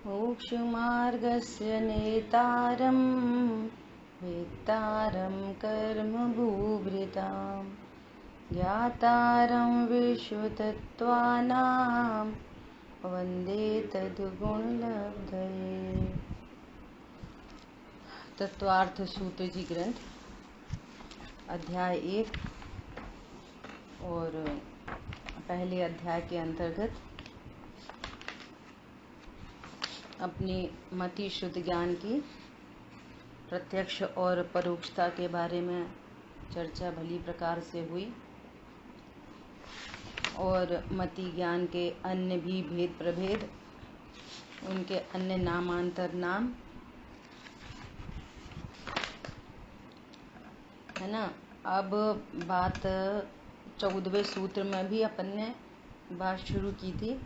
मोक्षमार्गस्य नेतारं वेत्तारं कर्मभूभृतां ज्ञातारं विश्वतत्त्वानां वन्दे तद्गुणलब्धये। तत्वार्थ सूत्र जी ग्रंथ अध्याय 1 और पहले अध्याय के अंतर्गत अपनी मति शुद्ध ज्ञान की प्रत्यक्ष और परोक्षता के बारे में चर्चा भली प्रकार से हुई और मति ज्ञान के अन्य भी भेद प्रभेद, उनके अन्य नामांतर नाम है ना। अब बात 14वें सूत्र में भी अपन ने बात शुरू की थी।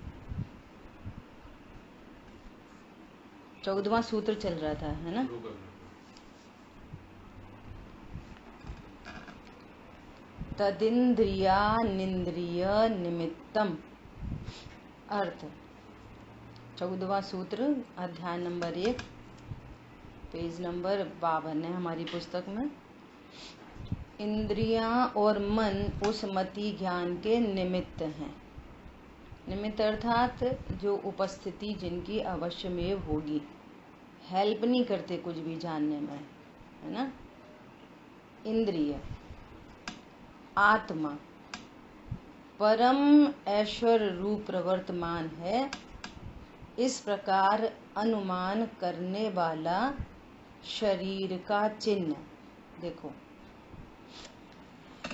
14वां सूत्र चल रहा था, है ना। तदिंद्रिया निंद्रिय निमित्तम अर्थ 14वां सूत्र अध्याय नंबर 1 पेज नंबर 52 है हमारी पुस्तक में। इंद्रियां और मन उस मति ज्ञान के निमित्त हैं। निमित्त अर्थात जो उपस्थिति जिनकी अवश्यमेव होगी, हेल्प नहीं करते कुछ भी जानने में, है ना। इंद्रिय आत्मा परम ऐश्वर्य रूप प्रवर्तमान है, इस प्रकार अनुमान करने वाला शरीर का चिन्ह। देखो,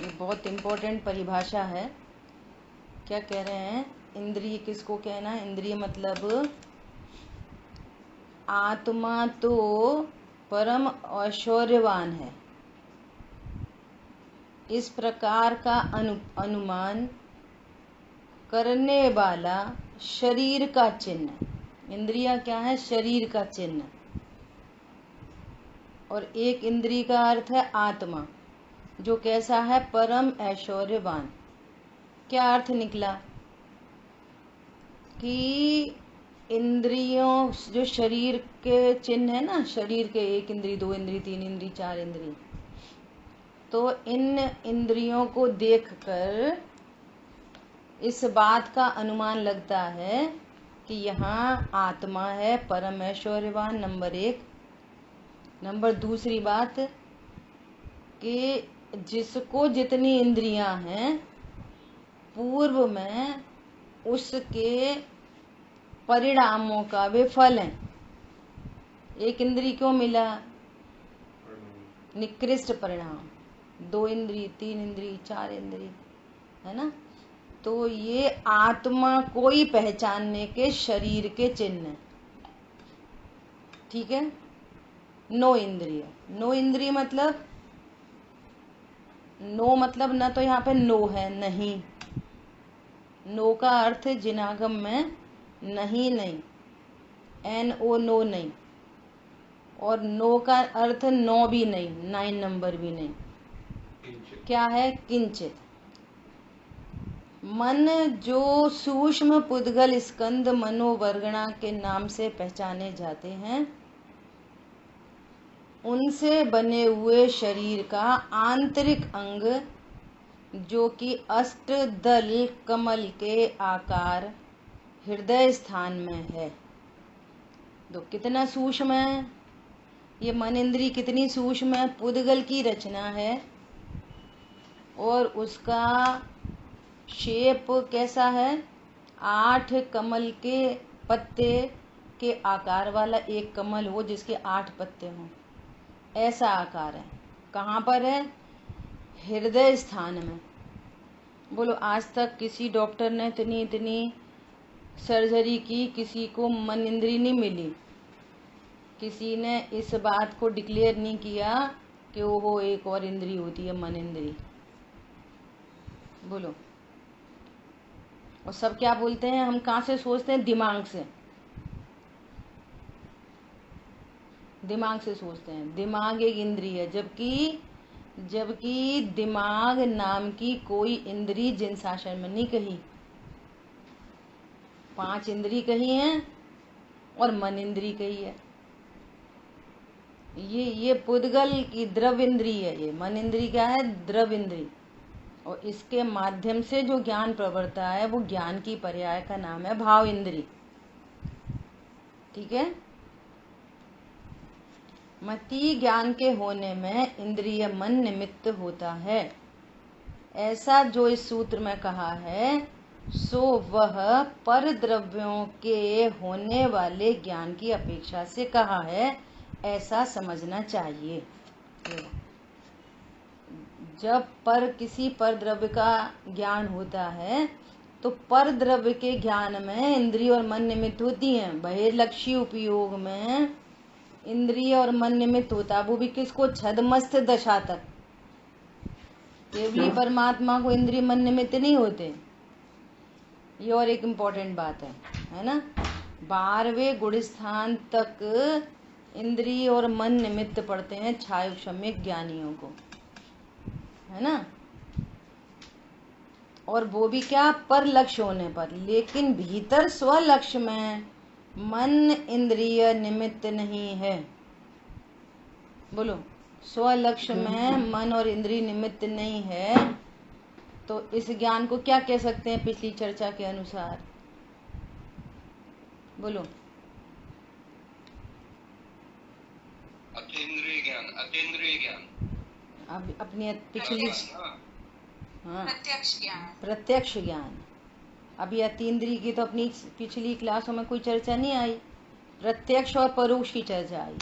ये बहुत इम्पोर्टेंट परिभाषा है। क्या कह रहे हैं? इंद्रिय किसको कहना है? इंद्रिय मतलब आत्मा तो परम ऐश्वर्यवान है, इस प्रकार का अनुमान करने वाला शरीर का चिन्ह। इंद्रिया क्या है? शरीर का चिन्ह। और एक इंद्रिय का अर्थ है आत्मा, जो कैसा है? परम ऐश्वर्यवान। क्या अर्थ निकला कि इंद्रियों जो शरीर के चिन्ह है ना, शरीर के 1 इंद्रिय 2 इंद्रिय 3 इंद्रिय 4 इंद्रिय, तो इन इंद्रियों को देखकर इस बात का अनुमान लगता है कि यहाँ आत्मा है परम ऐश्वर्यवान, नंबर 1। नंबर दूसरी बात कि जिसको जितनी इंद्रियां हैं पूर्व में उसके परिणामों का वे फल हैं। 1 इंद्रिय क्यों मिला? निकृष्ट परिणाम। 2 इंद्रिय 3 इंद्रिय 4 इंद्रिय, है ना। तो ये आत्मा को ही पहचानने के शरीर के चिन्ह, ठीक है। 9 इंद्रिय। 9 इंद्रिय मतलब नो मतलब न तो यहाँ पे नो है, नहीं। नो का अर्थ जिनागम में नहीं, नहीं, NO नो नहीं। और नो का अर्थ नो भी नहीं, 9 नंबर भी नहीं। क्या है? किंचित। मन जो सूक्ष्म पुद्गल स्कंद मनोवर्गणा के नाम से पहचाने जाते हैं, उनसे बने हुए शरीर का आंतरिक अंग जो कि अष्टदल कमल के आकार हृदय स्थान में है। तो कितना सूक्ष्म है ये मन इंद्री, कितनी सूक्ष्म है। पुद्गल की रचना है और उसका शेप कैसा है? 8 कमल के पत्ते के आकार वाला एक कमल हो जिसके 8 पत्ते हों, ऐसा आकार है। कहाँ पर है? हृदय स्थान में। बोलो, आज तक किसी डॉक्टर ने इतनी सर्जरी की, किसी को मन इंद्री नहीं मिली, किसी ने इस बात को डिक्लेयर नहीं किया कि वो एक और इंद्री होती है मन इंद्री। बोलो। और सब क्या बोलते हैं? हम कहाँ से सोचते हैं? दिमाग से। दिमाग से सोचते हैं। दिमाग एक इंद्रिय है, जबकि दिमाग नाम की कोई इंद्री जिन शासन में नहीं कही। 5 इंद्री कही हैं और मन इंद्री कही है। ये पुद्गल की द्रव इंद्री है। ये मन इंद्री क्या है? द्रव इंद्री। और इसके माध्यम से जो ज्ञान प्रवृत्ता है वो ज्ञान की पर्याय का नाम है भाव इंद्री। ठीक है। मति ज्ञान के होने में इंद्रिय मन निमित्त होता है, ऐसा जो इस सूत्र में कहा है सो वह पर द्रव्यों के होने वाले ज्ञान की अपेक्षा से कहा है, ऐसा समझना चाहिए। जब पर किसी पर द्रव्य का ज्ञान होता है तो पर द्रव्य के ज्ञान में इंद्रिय और मन निमित्त होती हैं। बहिर्लक्षी उपयोग में इंद्रिय और मन निमित्त होता, वो भी किसको? छदमस्त दशा तक। केवली परमात्मा को इंद्रिय मन निमित्त नहीं होते। ये और एक इम्पोर्टेंट बात है ना। 12वें गुण स्थान तक इंद्रिय और मन निमित्त पड़ते हैं छायु सम्यक ज्ञानियों को, है ना। और वो भी क्या? पर लक्ष्य होने पर। लेकिन भीतर स्वलक्ष्य में मन इंद्रिय निमित्त नहीं है। बोलो, स्वलक्ष्य में मन और इंद्रिय निमित्त नहीं है, तो इस ज्ञान को क्या कह सकते हैं पिछली चर्चा के अनुसार? बोलो। अतीन्द्रिय ज्ञान। अतीन्द्रिय ज्ञान। अब अपनी पिछली, हाँ, प्रत्यक्ष ज्ञान। प्रत्यक्ष ज्ञान। अभी अतीन्द्रिय की तो अपनी पिछली क्लासों में कोई चर्चा नहीं आई, प्रत्यक्ष और परोक्ष की चर्चा आई,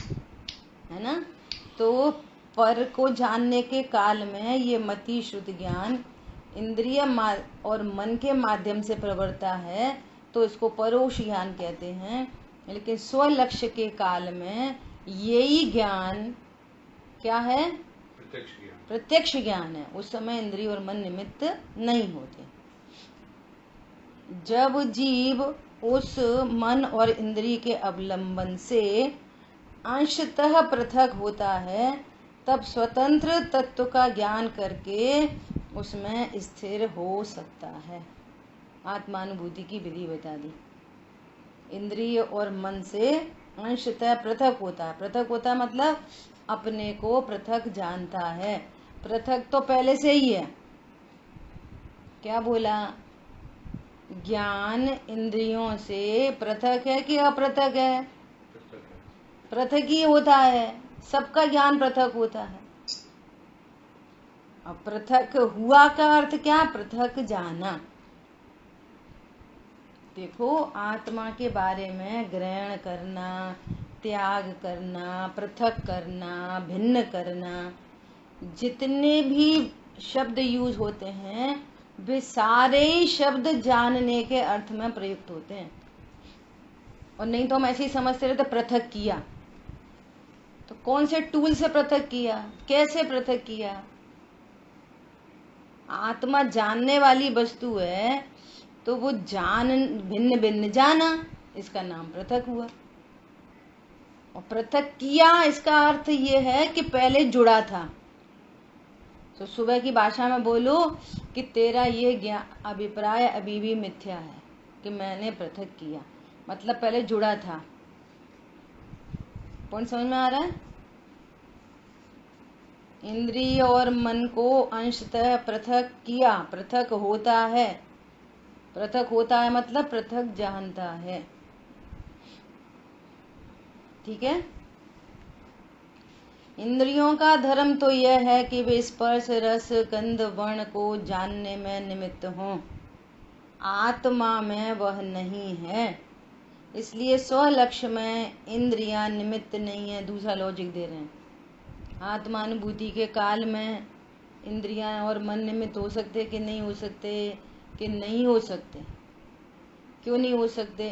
है ना। तो पर को जानने के काल में ये मति श्रुत ज्ञान इंद्रिय और मन के माध्यम से प्रवृत्ता है, तो इसको परोक्ष ज्ञान कहते हैं। लेकिन स्वलक्ष्य के काल में यही ज्ञान क्या है? प्रत्यक्ष ज्ञान है। उस समय इंद्रिय और मन निमित्त नहीं होते। जब जीव उस मन और इंद्रिय के अवलंबन से अंशतः पृथक होता है, तब स्वतंत्र तत्व का ज्ञान करके उसमें स्थिर हो सकता है। आत्मानुभूति की विधि बता दी। इंद्रिय और मन से अंशतः पृथक होता है। पृथक होता मतलब अपने को पृथक जानता है। पृथक तो पहले से ही है। क्या बोला? ज्ञान इंद्रियों से पृथक है कि अपृथक है? पृथक ही होता है। सबका ज्ञान पृथक होता है। अब पृथक हुआ का अर्थ क्या? पृथक जाना। देखो, आत्मा के बारे में ग्रहण करना, त्याग करना, पृथक करना, भिन्न करना, जितने भी शब्द यूज होते हैं वे सारे ही शब्द जानने के अर्थ में प्रयुक्त होते हैं। और नहीं तो हम ऐसे ही समझते रहते पृथक किया। तो कौन से टूल से पृथक किया? कैसे पृथक किया? आत्मा जानने वाली वस्तु है, तो वो जान भिन्न भिन्न जाना, इसका नाम पृथक हुआ। और पृथक किया इसका अर्थ ये है कि पहले जुड़ा था। तो सुबह की भाषा में बोलो कि तेरा ये ज्ञान अभिप्राय अभी भी मिथ्या है कि मैंने पृथक किया, मतलब पहले जुड़ा था। पॉइंट समझ में आ रहा है? इंद्रिय और मन को अंशतः पृथक किया, पृथक होता है। पृथक होता है मतलब पृथक जानता है। ठीक है। इंद्रियों का धर्म तो यह है कि वे स्पर्श रस गंध वर्ण को जानने में निमित्त हों। आत्मा में वह नहीं है, इसलिए स्वलक्ष्य में इंद्रियां निमित्त नहीं है। दूसरा लॉजिक दे रहे हैं। आत्मानुभूति के काल में इंद्रियां और मन निमित्त हो सकते कि नहीं हो सकते? कि नहीं हो सकते। क्यों नहीं हो सकते?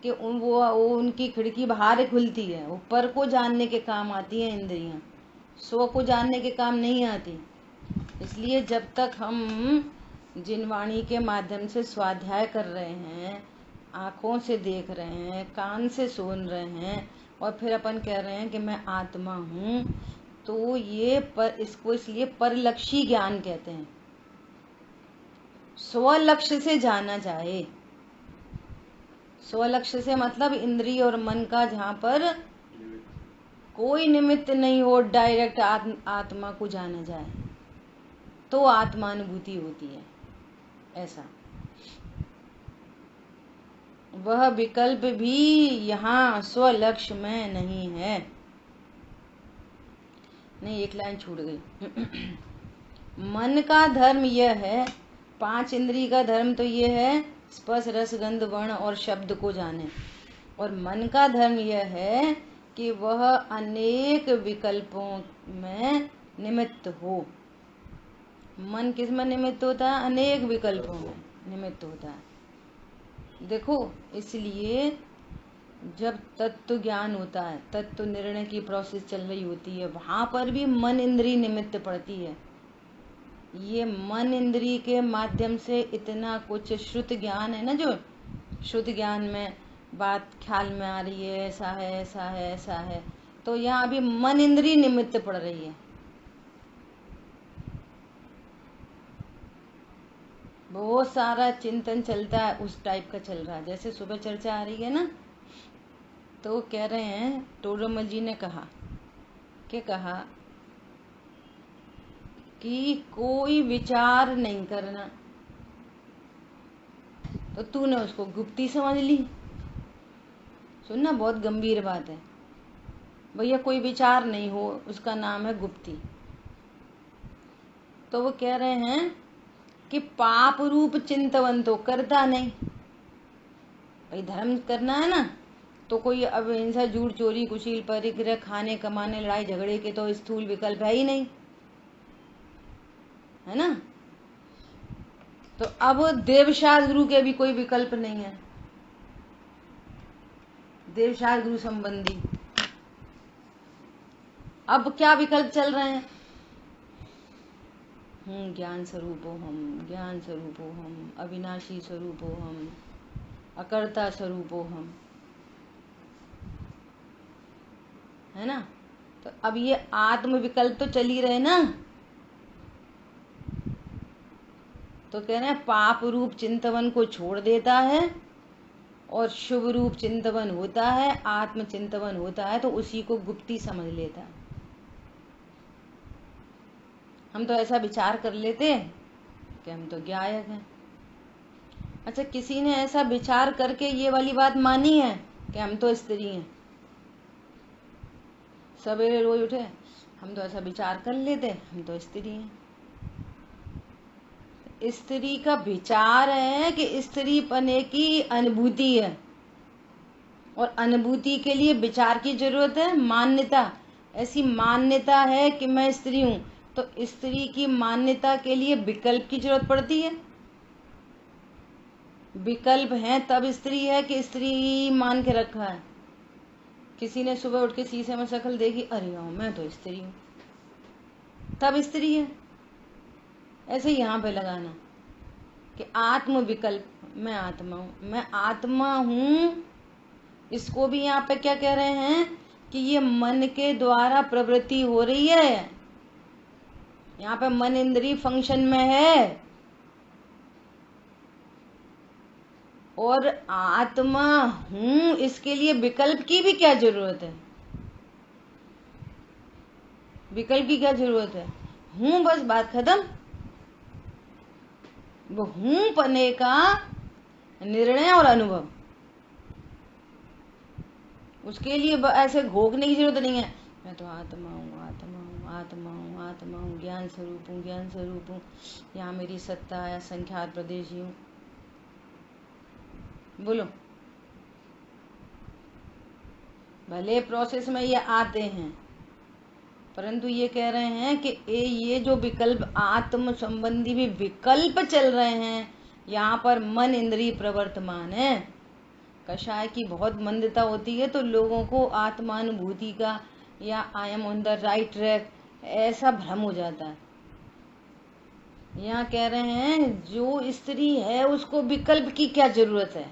कि वो उनकी खिड़की बाहर खुलती है, ऊपर को जानने के काम आती हैं इंद्रियां, स्व को जानने के काम नहीं आती। इसलिए जब तक हम जिनवाणी के माध्यम से स्वाध्याय कर रहे हैं, आँखों से देख रहे हैं, कान से सुन रहे हैं, और फिर अपन कह रहे हैं कि मैं आत्मा हूँ, तो ये इसको इसलिए परलक्षी ज्ञान कहते हैं। स्वलक्ष्य से जाना जाए। स्वलक्ष्य से मतलब इंद्रिय और मन का जहाँ पर कोई निमित्त नहीं हो, डायरेक्ट आत्मा को जाना जाए तो आत्मानुभूति होती है। ऐसा वह विकल्प भी यहाँ स्वलक्ष्य में नहीं है। नहीं, एक लाइन छूट गई। मन का धर्म यह है, 5 इंद्रिय का धर्म तो ये है स्पर्श रस गंध वर्ण और शब्द को जाने, और मन का धर्म यह है कि वह अनेक विकल्पों में निमित्त हो। मन किस में निमित्त होता है? अनेक विकल्पों में निमित्त होता है। देखो, इसलिए जब तत्व ज्ञान होता है, तत्व निर्णय की प्रोसेस चल रही होती है, वहां पर भी मन इंद्रिय निमित्त पड़ती है। ये मन इंद्रिय के माध्यम से इतना कुछ श्रुत ज्ञान है ना, जो श्रुत ज्ञान में बात ख्याल में आ रही है, ऐसा है ऐसा है ऐसा है, तो यहाँ अभी मन इंद्रिय निमित्त पड़ रही है। बहुत सारा चिंतन चलता है, उस टाइप का चल रहा है। जैसे सुबह चर्चा आ रही है ना, तो कह रहे हैं टोडरमल जी ने कहा, क्या कहा कि कोई विचार नहीं करना, तो तूने उसको गुप्ती समझ ली। सुनना, बहुत गंभीर बात है भैया। कोई विचार नहीं हो, उसका नाम है गुप्ती। तो वो कह रहे हैं कि पाप रूप चिंतवन तो करता नहीं। भाई धर्म करना है ना, तो कोई अब हिंसा झूठ चोरी कुशील परिग्रह खाने कमाने लड़ाई झगड़े के तो स्थूल विकल्प है ही नहीं, है ना। तो अब देवशास्त्र गुरु के भी कोई विकल्प नहीं है, देवशास्त्र गुरु संबंधी। अब क्या विकल्प चल रहे हैं? ज्ञान स्वरूपो हम, ज्ञान स्वरूपो हम, अविनाशी स्वरूपो हम, अकर्ता स्वरूपो हम, है ना। तो अब ये आत्म विकल्प तो चल ही रहे ना। तो कह रहे हैं पाप रूप चिंतवन को छोड़ देता है और शुभ रूप चिंतवन होता है, आत्म चिंतवन होता है, तो उसी को गुप्ती समझ लेता है। हम तो ऐसा विचार कर लेते कि हम तो ज्ञायक हैं। अच्छा, किसी ने ऐसा विचार करके ये वाली बात मानी है कि हम तो स्त्री हैं? सवेरे रोज उठे, हम तो ऐसा विचार कर लेते हम तो स्त्री हैं। स्त्री का विचार है कि स्त्री पने की अनुभूति है, और अनुभूति के लिए विचार की जरूरत है। मान्यता, ऐसी मान्यता है कि मैं स्त्री हूं, तो स्त्री की मान्यता के लिए विकल्प की जरूरत पड़ती है। विकल्प है तब स्त्री है कि स्त्री मान के रखा है। किसी ने सुबह उठ के शीशे में शक्ल देखी, अरे हाँ मैं तो स्त्री हूं, तब स्त्री है। ऐसे यहाँ पे लगाना कि आत्म विकल्प, मैं आत्मा हूं, मैं आत्मा हूं। इसको भी यहाँ पे क्या कह रहे हैं कि ये मन के द्वारा प्रवृत्ति हो रही है। यहाँ पे मन इंद्रिय फंक्शन में है, और आत्मा हूं, इसके लिए विकल्प की भी क्या जरूरत है? विकल्प की क्या जरूरत है? हूं, बस बात खत्म। वो हूं पने का निर्णय और अनुभव, उसके लिए ऐसे घोकने की जरूरत नहीं है। मैं तो आत्मा हूँ, आत्मा हूँ, आत्मा हूँ, आत्मा हूँ, ज्ञान स्वरूप हूँ, ज्ञान स्वरूप हूँ, यहाँ मेरी सत्ता है, संख्यात प्रदेशी हूँ। बोलो, भले प्रोसेस में ये आते हैं, परंतु ये कह रहे हैं कि ये जो विकल्प आत्म संबंधी भी विकल्प चल रहे हैं, यहाँ पर मन इंद्रिय प्रवर्तमान है। कषाय की बहुत मंदता होती है तो लोगों को आत्मानुभूति का या I am on the right track ऐसा भ्रम हो जाता है। यहाँ कह रहे हैं जो स्त्री है उसको विकल्प की क्या जरूरत है,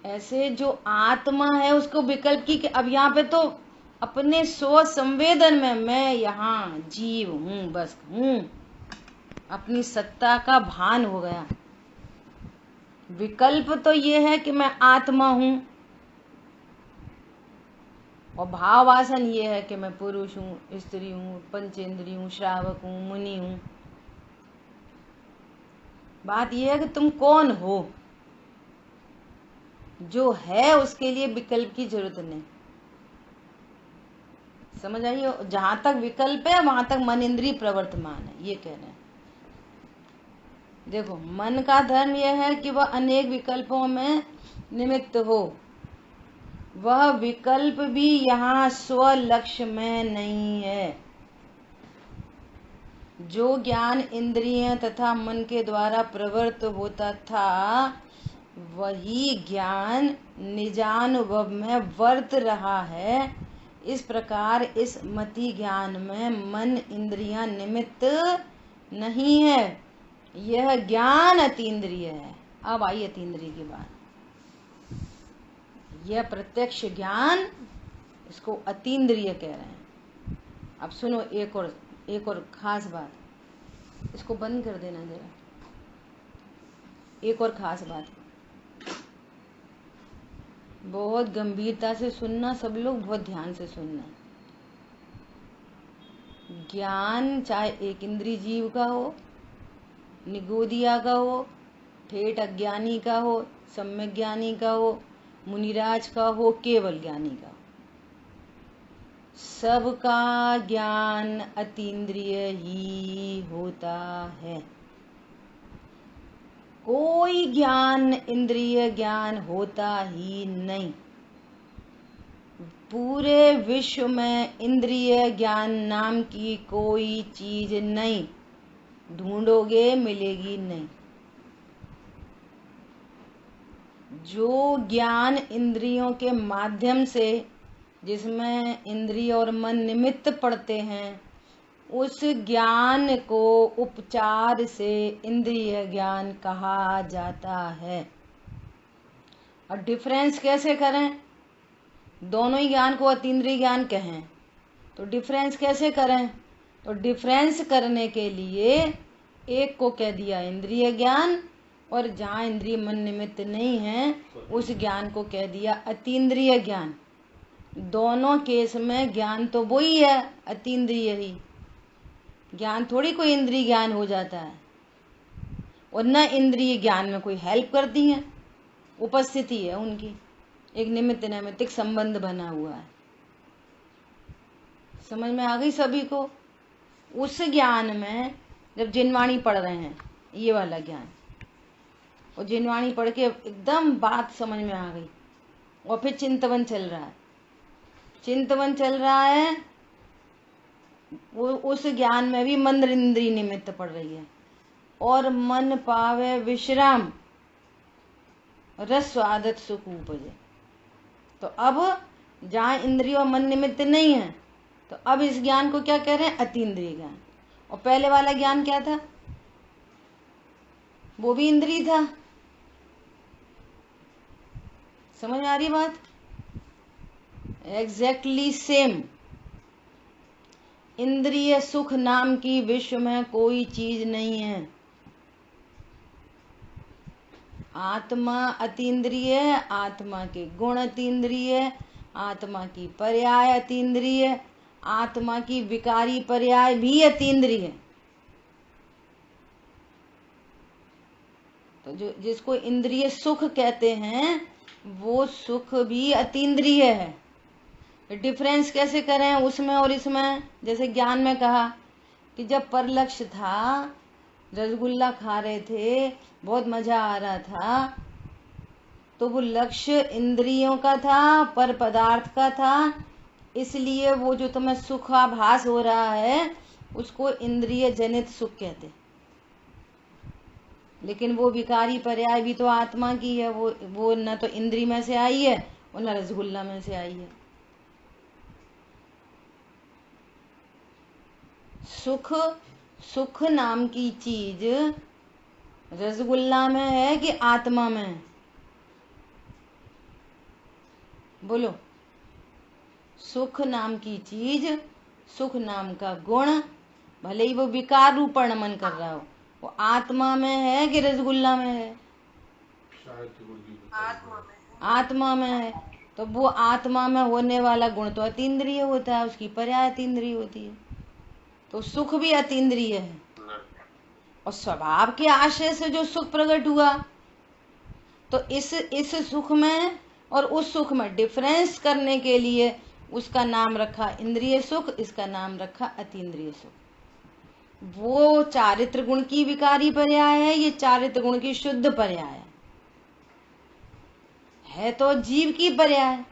ऐसे जो आत्मा है उसको विकल्प की। अब यहाँ पे तो अपने स्व संवेदन में मैं यहाँ जीव हूँ, बस हूँ, अपनी सत्ता का भान हो गया। विकल्प तो ये है कि मैं आत्मा हूं, और भाववासन ये है कि मैं पुरुष हूं, स्त्री हूं, पंचेंद्रिय हूं, श्रावक हूं, मुनि हूं। बात ये है कि तुम कौन हो। जो है उसके लिए विकल्प की जरूरत नहीं। समझ आइए, जहां तक विकल्प है वहां तक मन इंद्रिय प्रवर्तमान है, ये कह रहे हैं। देखो, मन का धर्म यह है कि वह अनेक विकल्पों में निमित्त हो। वह विकल्प भी यहाँ स्व लक्ष्य में नहीं है। जो ज्ञान इंद्रिय तथा मन के द्वारा प्रवृत्त होता था, वही ज्ञान निजानुभव में वर्त रहा है। इस प्रकार इस मति ज्ञान में मन इंद्रियां निमित्त नहीं है। यह ज्ञान अतीन्द्रिय है। अब आई अतीन्द्रिय की बात। यह प्रत्यक्ष ज्ञान, इसको अतीन्द्रिय कह रहे हैं। अब सुनो एक और खास बात, इसको बंद कर देना जरा। एक और खास बात, बहुत गंभीरता से सुनना, सब लोग बहुत ध्यान से सुनना। ज्ञान चाहे एक इंद्रिय जीव का हो, निगोदिया का हो, ठेठ अज्ञानी का हो, सम्यक ज्ञानी का हो, मुनिराज का हो, केवल ज्ञानी का हो, सबका ज्ञान अतीन्द्रिय ही होता है। कोई ज्ञान इंद्रिय ज्ञान होता ही नहीं। पूरे विश्व में इंद्रिय ज्ञान नाम की कोई चीज नहीं। ढूंढोगे मिलेगी नहीं। जो ज्ञान इंद्रियों के माध्यम से, जिसमें इंद्रिय और मन निमित्त पड़ते हैं, उस ज्ञान को उपचार से इंद्रिय ज्ञान कहा जाता है। और डिफरेंस कैसे करें? दोनों ही ज्ञान को अतीन्द्रिय ज्ञान कहें, तो डिफरेंस कैसे करें? तो डिफरेंस करने के लिए एक को कह दिया इंद्रिय ज्ञान, और जहाँ इंद्रिय मन निमित्त नहीं है उस ज्ञान को कह दिया अतीन्द्रिय ज्ञान। दोनों केस में ज्ञान तो वही है, अतीन्द्रिय ही। ज्ञान थोड़ी कोई इंद्रिय ज्ञान हो जाता है, और न इंद्रिय ज्ञान में कोई हेल्प करती है, उपस्थिति है उनकी, एक निमित्त नैमित्तिक संबंध बना हुआ है। समझ में आ गई सभी को? उस ज्ञान में जब जिनवाणी पढ़ रहे हैं, ये वाला ज्ञान, और जिनवाणी पढ़ के एकदम बात समझ में आ गई, और फिर चिंतवन चल रहा है, चिंतवन चल रहा है, वो उस ज्ञान में भी मन इंद्रिय निमित्त पड़ रही है, और मन पावे विश्राम, रस स्वादत सुख उपजे। तो अब जहाँ इंद्रिय और मन निमित्त नहीं है, तो अब इस ज्ञान को क्या कह रहे हैं? अतीन्द्रिय ज्ञान। और पहले वाला ज्ञान क्या था? वो भी इंद्रिय था। समझ आ रही बात? Exactly same. इंद्रिय सुख नाम की विश्व में कोई चीज नहीं है। आत्मा अतीन्द्रिय, आत्मा के गुण अतीन्द्रिय, आत्मा की पर्याय अतीन्द्रिय, आत्मा की विकारी पर्याय भी अतीन्द्रिय। तो जो जिसको इंद्रिय सुख कहते हैं, वो सुख भी अतीन्द्रिय है। डिफरेंस कैसे करें उसमें और इसमें? जैसे ज्ञान में कहा कि जब परलक्ष्य था, रसगुल्ला खा रहे थे, बहुत मजा आ रहा था, तो वो लक्ष्य इंद्रियों का था, पर पदार्थ का था, इसलिए वो जो तुम्हें सुखाभास हो रहा है उसको इंद्रिय जनित सुख कहते। लेकिन वो विकारी पर्याय भी तो आत्मा की है, वो न तो इंद्रिय में से आई है और न रसगुल्ला में से आई है। सुख नाम की चीज रसगुल्ला में है कि आत्मा में है? बोलो। सुख नाम की चीज, सुख नाम का गुण, भले ही वो विकार रूप नमन कर रहा हो, वो आत्मा में है कि रसगुल्ला में है? आत्मा में है, तो वो आत्मा में होने वाला गुण तो अतीन्द्रिय होता है, उसकी पर्याय अतीन्द्रिय होती है। तो सुख भी अतीन्द्रिय है, और स्वभाव के आशय से जो सुख प्रकट हुआ, तो इस सुख में और उस सुख में डिफरेंस करने के लिए उसका नाम रखा इंद्रिय सुख, इसका नाम रखा अतीन्द्रिय सुख। वो चारित्र गुण की विकारी पर्याय है, ये चारित्र गुण की शुद्ध पर्याय है तो जीव की पर्याय,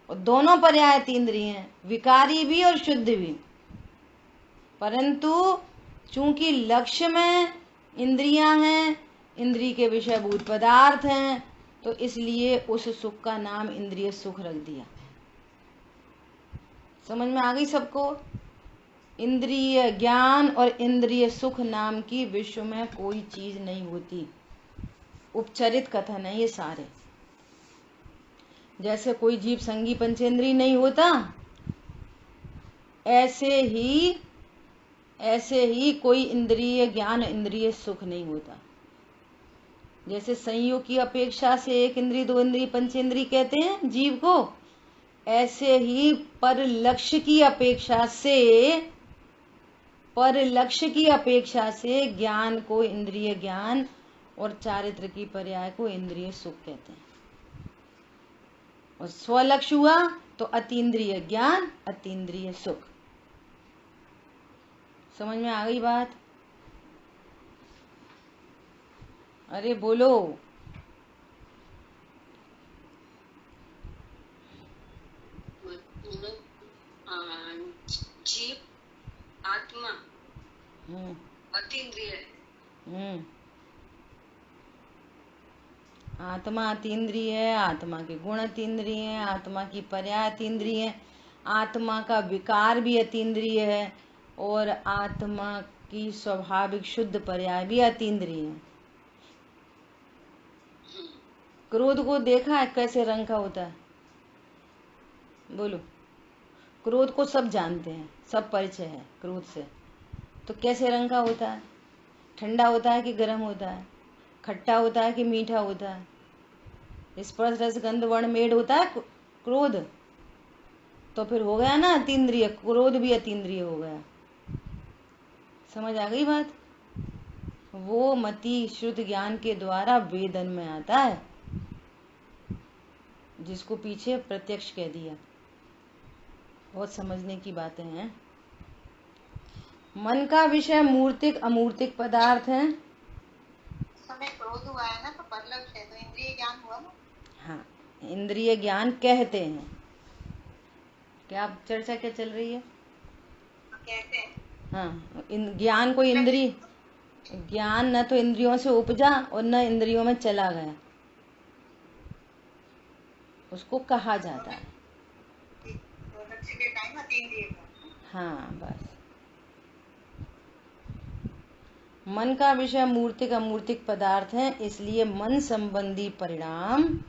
और दोनों पर्याय अतीन्द्रिय हैं, विकारी भी और शुद्ध भी। परंतु चूंकि लक्ष्य में इंद्रियां हैं, इंद्रिय के विषयभूत पदार्थ हैं, तो इसलिए उस सुख का नाम इंद्रिय सुख रख दिया। समझ में आ गई सबको? इंद्रिय ज्ञान और इंद्रिय सुख नाम की विश्व में कोई चीज नहीं होती, उपचरित कथन है ये सारे। जैसे कोई जीव संगी पंचेंद्रिय नहीं होता, ऐसे ही कोई इंद्रिय ज्ञान इंद्रिय सुख नहीं होता। जैसे संयोग की अपेक्षा से एक इंद्रिय दो इंद्रिय पंचेंद्रिय कहते हैं जीव को, ऐसे ही पर लक्ष्य की अपेक्षा से ज्ञान को इंद्रिय ज्ञान और चारित्र की पर्याय को इंद्रिय सुख कहते हैं। और स्वलक्ष्य हुआ तो अतीन्द्रिय ज्ञान अतीन्द्रिय सुख। समझ में आ गई बात? अरे बोलो। जीव आत्मा अतीन्द्रिय है। आत्मा अतीन्द्रिय है, आत्मा के गुण अतीन्द्रिय है, आत्मा की पर्याय अतीन्द्रिय है, आत्मा का विकार भी अतीन्द्रिय है, और आत्मा की स्वाभाविक शुद्ध पर्याय भी अतीन्द्रिय है। क्रोध को देखा है कैसे रंग का होता है? बोलो। क्रोध को सब जानते हैं, सब परिचय है क्रोध से। तो कैसे रंग का होता है? ठंडा होता है कि गर्म होता है? खट्टा होता है कि मीठा होता है? स्पर्श रस गंध वर्ण मेड होता है क्रोध। तो फिर हो गया ना अतीन्द्रिय, क्रोध भी अतीन्द्रिय हो गया। समझ आ गई बात? वो मति शुद्ध ज्ञान के द्वारा वेदन में आता है, जिसको पीछे प्रत्यक्ष कह दिया। बहुत समझने की बातें हैं। मन का विषय मूर्तिक अमूर्तिक पदार्थ है। समय क्रोध हुआ है ना, तो परलक्ष्य है, तो इंद्रिय ज्ञान हुआ ना। हाँ, इंद्रिय ज्ञान कहते हैं। क्या चर्चा क्या चल रही है? कहते हैं। हाँ, ज्ञान को इंद्रिय ज्ञान न तो इंद्रियों से उपजा और न इंद्रियों में चला गया, उसको कहा जाता है। हाँ बस। मन का विषय मूर्तिक अमूर्तिक पदार्थ है, इसलिए मन संबंधी परिणाम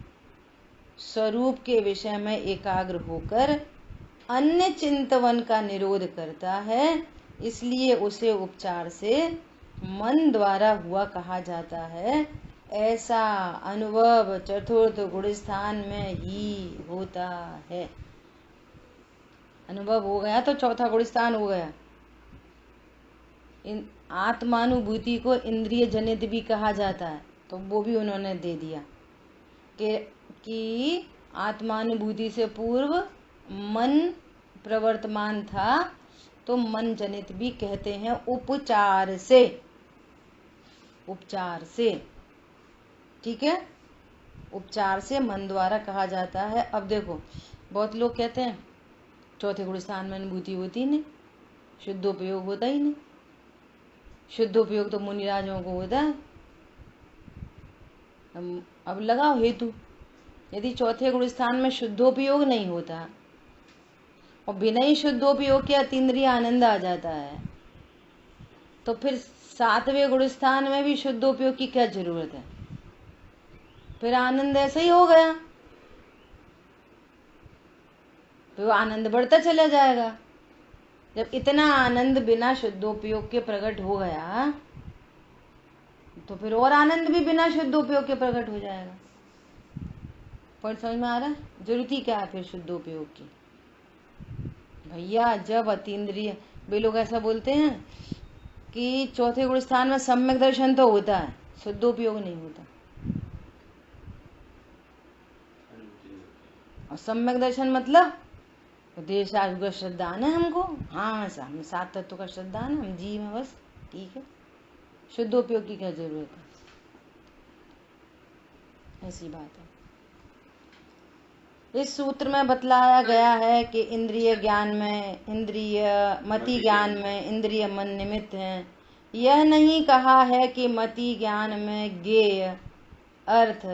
स्वरूप के विषय में एकाग्र होकर अन्य चिंतवन का निरोध करता है, इसलिए उसे उपचार से मन द्वारा हुआ कहा जाता है। ऐसा अनुभव चतुर्थ गुण स्थान में ही होता है। अनुभव हो गया तो चौथा गुण स्थान हो गया। इन आत्मानुभूति को इंद्रिय जनित भी कहा जाता है, तो वो भी उन्होंने दे दिया कि आत्मानुभूति से पूर्व मन प्रवर्तमान था, तो मन जनित भी कहते हैं उपचार से। ठीक है, उपचार से मन द्वारा कहा जाता है। अब देखो, बहुत लोग कहते हैं चौथे गुण स्थान में अनुभूति होती नहीं, शुद्धोपयोग होता ही नहीं। शुद्धोपयोग तो मुनिराजों को होता है। अब लगाओ हेतु, यदि चौथे गुण स्थान में शुद्धोपयोग नहीं होता और बिना ही शुद्धोपयोग के अतीन्द्रिय आनंद आ जाता है, तो फिर सातवें गुण स्थान में भी शुद्धोपयोग की क्या जरूरत है? फिर आनंद ऐसा ही हो गया, तो आनंद बढ़ता चला जाएगा। जब इतना आनंद बिना शुद्धोपयोग के प्रकट हो गया, तो फिर और आनंद भी बिना शुद्ध उपयोग के प्रकट हो जाएगा। पॉइंट समझ में आ रहा है? जरूरत ही क्या है फिर शुद्ध उपयोग की? भैया जब अतीन्द्रिय, वे लोग ऐसा बोलते हैं कि चौथे गुण स्थान में सम्यक दर्शन तो होता है, शुद्ध उपयोग नहीं होता। और सम्यक दर्शन मतलब देश का श्रद्धान है हमको, हाँ हम 7 तत्व का श्रद्धान है, हम जीव हैं बस, ठीक है। शुद्ध उपयोग की क्या जरूरत है? ऐसी बात है। इस सूत्र में बतलाया गया है कि इंद्रिय ज्ञान में इंद्रिय, मति ज्ञान में इंद्रिय मन निमित्त हैं। यह नहीं कहा है कि मति ज्ञान में ज्ञेय, अर्थ,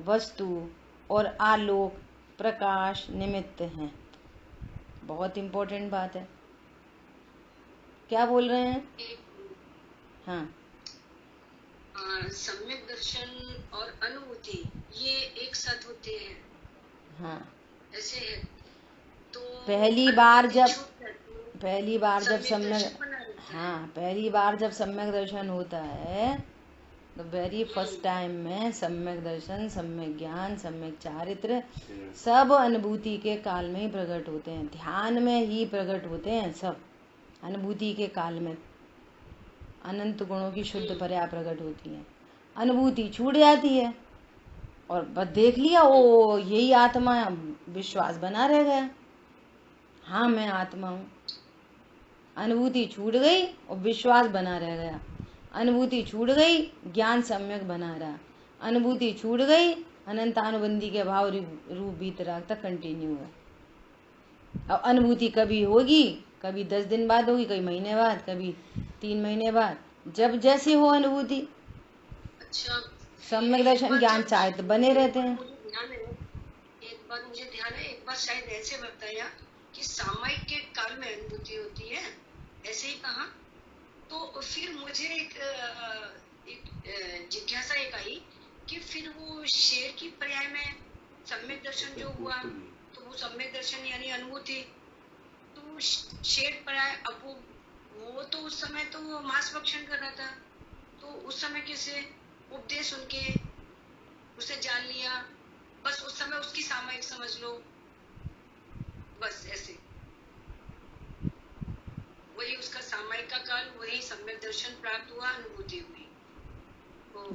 वस्तु और आलोक, प्रकाश निमित्त हैं। बहुत इंपॉर्टेंट बात है। क्या बोल रहे हैं? हाँ, सम्यक दर्शन और अनुभूति ये एक साथ होते हैं। हाँ, ऐसे है। तो पहली बार जब सम्यक दर्शन होता है तो वेरी फर्स्ट टाइम में सम्यक दर्शन, सम्यक ज्ञान, सम्यक चारित्र सब अनुभूति के काल में ही प्रकट होते हैं, ध्यान में ही प्रकट होते हैं सब। अनुभूति के काल में अनंत गुणों की शुद्ध पर्या प्रकट होती है, अनुभूति छूट जाती है और बस देख लिया ओ यही आत्मा, विश्वास बना रह गया, हाँ मैं आत्मा हूँ। अनुभूति छूट गई और विश्वास बना रह गया, अनुभूति छूट गई, ज्ञान सम्यक बना रहा, अनुभूति छूट गई, अनंतानुबंधी के भाव रूप भीतराग तक कंटिन्यू है। अब अनुभूति कभी होगी, कभी 10 दिन बाद होगी, कभी महीने बाद, कभी 3 महीने बाद, जब जैसी हो अनुभूति। अच्छा, सम्यक दर्शन ज्ञान चाहे तो बने रहते हैं। एक बार मुझे ध्यान है, एक बार शायद ऐसे बताया कि सामयिक के काल में अनुभूति होती है, ऐसे ही कहा। तो फिर मुझे एक जिज्ञासा एक आई कि फिर वो शेर की पर्याय में सम्यक दर्शन जो हुआ, तो वो सम्यक दर्शन यानी अनुभूति, तो शेर पर्याय, अब वो तो उस समय तो वो मांस भक्षण कर रहा था, तो उस समय कैसे उपदेश सुन के उसे जान लिया, बस उस समय उसकी सामयिक समझ लो, बस ऐसे वही उसका सामयिक का काल, वही सम्यक दर्शन प्राप्त हुआ, अनुभूति हुई,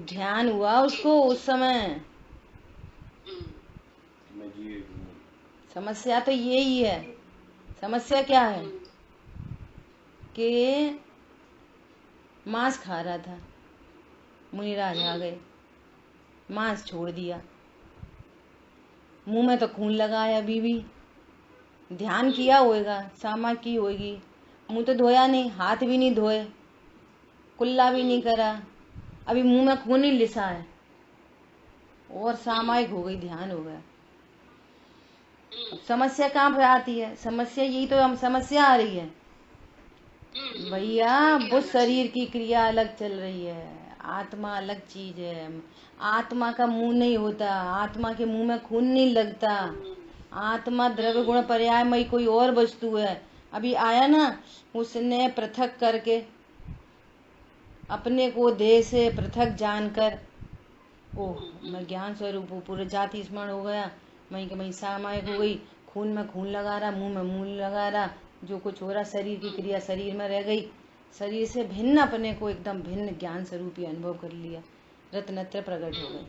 ध्यान हुआ उसको उस समय। समस्या तो यही है। समस्या क्या है कि मांस खा रहा था, मुनिराज आ गए, मांस छोड़ दिया, मुंह में तो खून लगाया, अभी भी ध्यान किया होएगा, सामा की होगी, मुंह तो धोया नहीं, हाथ भी नहीं धोए, कुल्ला भी नहीं करा, अभी मुंह में खून ही लिसा है और सामायिक हो गई, ध्यान हो गया। समस्या कहाँ पे आती है? समस्या यही तो हम समस्या आ रही है भैया, वो शरीर की क्रिया अलग चल रही है, आत्मा अलग चीज है। आत्मा का मुंह नहीं होता, आत्मा के मुंह में खून नहीं लगता, आत्मा द्रव्य गुण पर्यायमयी कोई और वस्तु है। अभी आया ना, उसने पृथक करके अपने को देह से पृथक जानकर, ओह मैं ज्ञान स्वरूप हूँ, पूरे जाति स्मरण हो गया, मैं सामायिक हो गई, खून में खून लगा रहा, मुंह में मुंह लगा रहा, जो कुछ हो रहा शरीर की क्रिया शरीर में रह गई, शरीर से भिन्न अपने को एकदम भिन्न ज्ञान स्वरूपी अनुभव कर लिया, रत्नत्र प्रकट हो गए।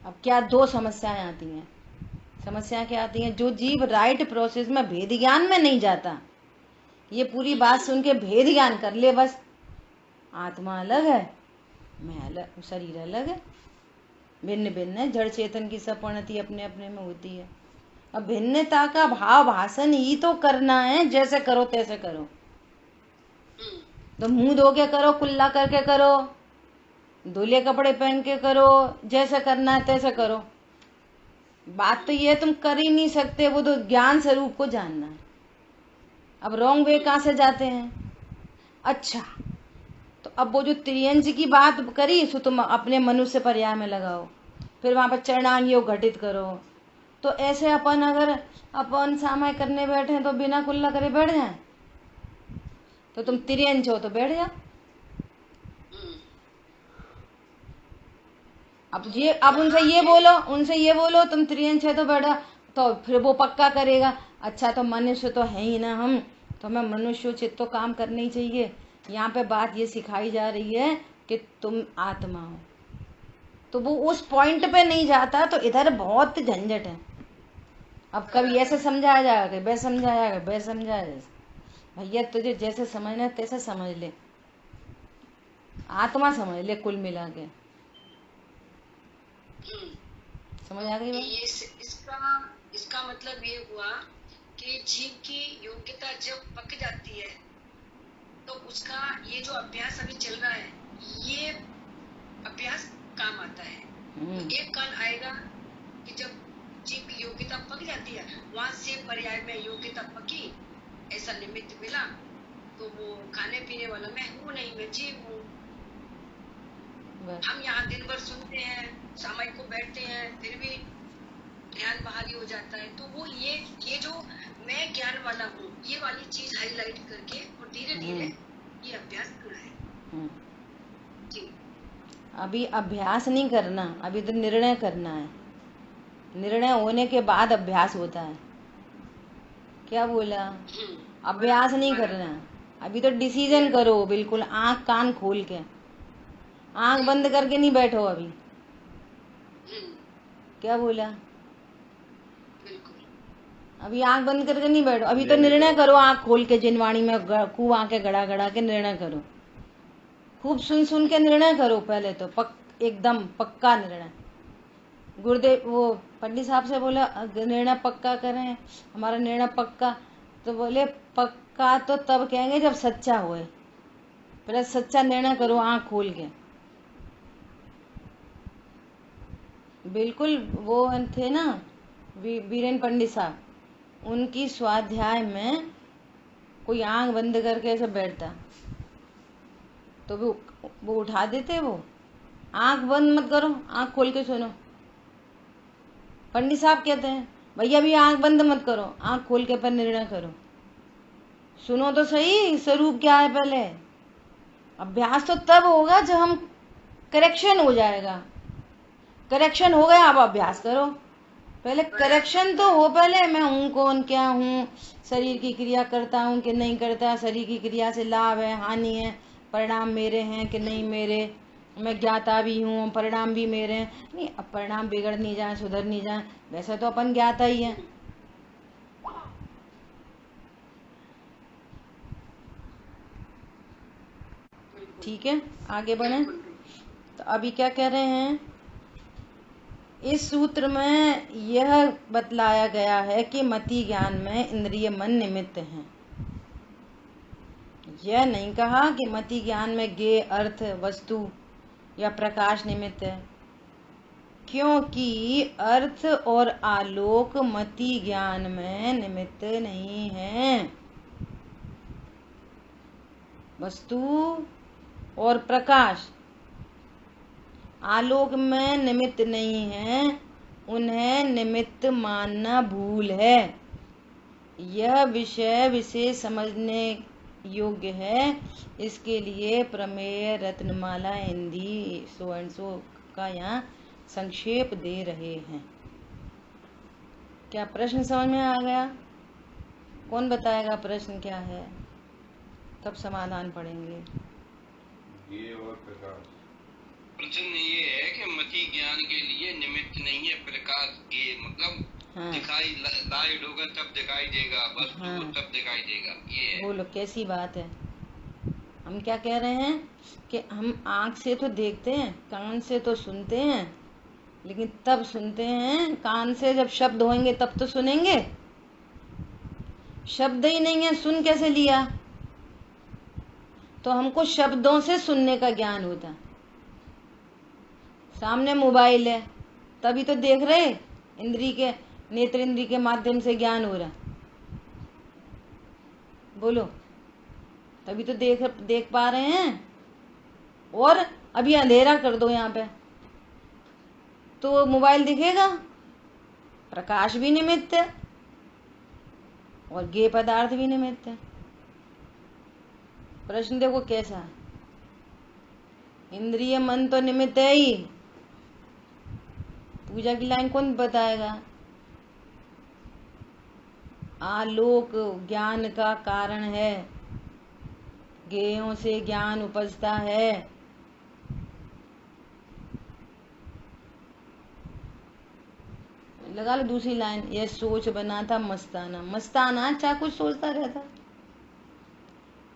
अब क्या 2 समस्याएं आती हैं। समस्याएं क्या आती हैं? जो जीव राइट प्रोसेस में भेद ज्ञान में नहीं जाता, ये पूरी बात सुन के भेद ज्ञान कर ले, बस आत्मा अलग है, मैं अलग, शरीर अलग है, भिन्न भिन्न है, जड़ चेतन की सब परिणति अपने अपने में होती है। अब भिन्नता का भाव भाषण ही तो करना है, जैसे करो तैसे करो, तो मुंह धो के करो, कुल्ला करके करो, धुले कपड़े पहन के करो, जैसे करना है तैसे करो। बात तो ये तुम कर ही नहीं सकते, वो तो ज्ञान स्वरूप को जानना है। अब रॉन्ग वे कहाँ से जाते हैं? अच्छा, तो अब वो जो त्रियंज की बात करी सो तुम अपने मनुष्य पर्याय में लगाओ, फिर वहां पर चरणांग योग घटित करो। तो ऐसे अपन अगर अपन सामाय करने बैठे तो बिना कुल्ला करे बैठ जाए, तो तुम त्रियंज हो तो बैठ जाओ, अब उनसे ये बोलो तुम त्रियंश है तो बेटा, तो फिर वो पक्का करेगा। अच्छा तो मनुष्य तो है ही ना हम, तो हमें मनुष्योचित तो काम करना ही चाहिए। यहाँ पे बात ये सिखाई जा रही है कि तुम आत्मा हो, तो वो उस पॉइंट पे नहीं जाता, तो इधर बहुत झंझट है। अब कभी ऐसे समझाया जाएगा, कभी वैसे समझाया जाएगा, वैसे समझाया जाएगा। भैया तुझे जैसे समझना है तैसे समझ ले, आत्मा समझ ले कुल मिला के। समझ आ गई बात? इसका मतलब ये हुआ कि जीव की योग्यता जब पक जाती है तो उसका ये जो अभ्यास अभी चल रहा है, ये अभ्यास काम आता है। तो एक काल आएगा कि जब जीव की योग्यता पक जाती है, वहां से पर्याय में योग्यता पकी, ऐसा निमित्त मिला, तो वो खाने पीने वाला मैं हूँ नहीं, मैं जीव हूँ। हम यहाँ दिन भर सुनते हैं, सामायिक को बैठते हैं, फिर भी ध्यान बाहरी हो जाता है। तो वो ये जो मैं ज्ञान वाला हूँ, ये वाली चीज हाईलाइट करके और धीरे धीरे ये अभ्यास करना है। जी अभी अभ्यास नहीं करना, अभी तो निर्णय करना है। निर्णय होने के बाद अभ्यास होता है। क्या बोला? अभ्यास नहीं करना, अभी तो डिसीजन करो बिल्कुल आंख कान खोल के। आंख बंद करके नहीं बैठो अभी। क्या बोला? अभी आंख बंद करके नहीं बैठो, अभी तो निर्णय करो आंख खोल के, जिनवाणी में खूब आंखें गड़ा गड़ा के निर्णय करो, खूब सुन सुन के निर्णय करो। पहले तो एकदम पक्का निर्णय। गुरुदेव वो पंडित साहब से बोला निर्णय पक्का करें, हमारा निर्णय पक्का। तो बोले पक्का तो तब कहेंगे जब सच्चा होए, पहले सच्चा निर्णय करो आंख खोल के। बिल्कुल वो थे ना वीरेन पंडित साहब, उनकी स्वाध्याय में कोई आंख बंद करके ऐसे बैठता तो वो उठा देते, वो आंख बंद मत करो, आंख खोल के सुनो। पंडित साहब कहते हैं भैया भी आंख बंद मत करो, आंख खोल के पर निर्णय करो, सुनो तो सही स्वरूप क्या है। पहले अभ्यास तो तब होगा जब हम करेक्शन हो जाएगा, करेक्शन हो गया अब अभ्यास करो। पहले करेक्शन तो हो, पहले मैं हूँ कौन, क्या हूँ, शरीर की क्रिया करता हूँ कि नहीं करता, शरीर की क्रिया से लाभ है हानि है, परिणाम मेरे हैं कि नहीं मेरे, मैं ज्ञाता भी हूँ परिणाम भी मेरे हैं। नहीं अब परिणाम बिगड़ नहीं जाए, सुधर नहीं जाए, वैसे तो अपन ज्ञाता ही है। ठीक है आगे बढ़े। तो अभी क्या कह रहे हैं, इस सूत्र में यह बतलाया गया है कि मति ज्ञान में इंद्रिय मन निमित्त हैं। यह नहीं कहा कि मति ज्ञान में ज्ञेय अर्थ वस्तु या प्रकाश निमित्त है, क्योंकि अर्थ और आलोक मति ज्ञान में निमित्त नहीं है। वस्तु और प्रकाश आलोक में निमित्त नहीं है, उन्हें निमित्त मानना भूल है। यह विषय विशेष समझने योग्य है, इसके लिए प्रमेय Ratnamala Hindi so and so का यहाँ संक्षेप दे रहे हैं। क्या प्रश्न समझ में आ गया? कौन बताएगा प्रश्न क्या है, तब समाधान पढ़ेंगे। ये और प्रकाश प्रश्न ये है कि मति ज्ञान के लिए निमित्त नहीं है प्रकाश के, मतलब हाँ। दिखाई लाइट होगा तब दिखाई देगा, वस्तु हाँ। तब दिखाई देगा, ये है। बोलो कैसी बात है। हम क्या कह रहे हैं कि हम आँख से तो देखते हैं, कान से तो सुनते हैं, लेकिन तब सुनते हैं कान से जब शब्द होंगे तब तो सुनेंगे। शब्द ही नहीं है, सुन कैसे लिया? तो हमको शब्दों से सुनने का ज्ञान होता। सामने मोबाइल है तभी तो देख रहे, इंद्री के नेत्र इंद्री के माध्यम से ज्ञान हो रहा। बोलो तभी तो देख पा रहे हैं। और अभी अंधेरा कर दो यहाँ पे तो मोबाइल दिखेगा, प्रकाश भी निमित्त है और ज्ञेय पदार्थ भी निमित्त है। प्रश्न देखो कैसा, इंद्रिय मन तो निमित्त है ही, पूजा की लाइन कौन बताएगा? आलोक ज्ञान का कारण है, ज्ञेयों से ज्ञान उपजता है। लगा लो दूसरी लाइन, यह सोच बना था मस्ताना। मस्ताना चाहे कुछ सोचता रहता,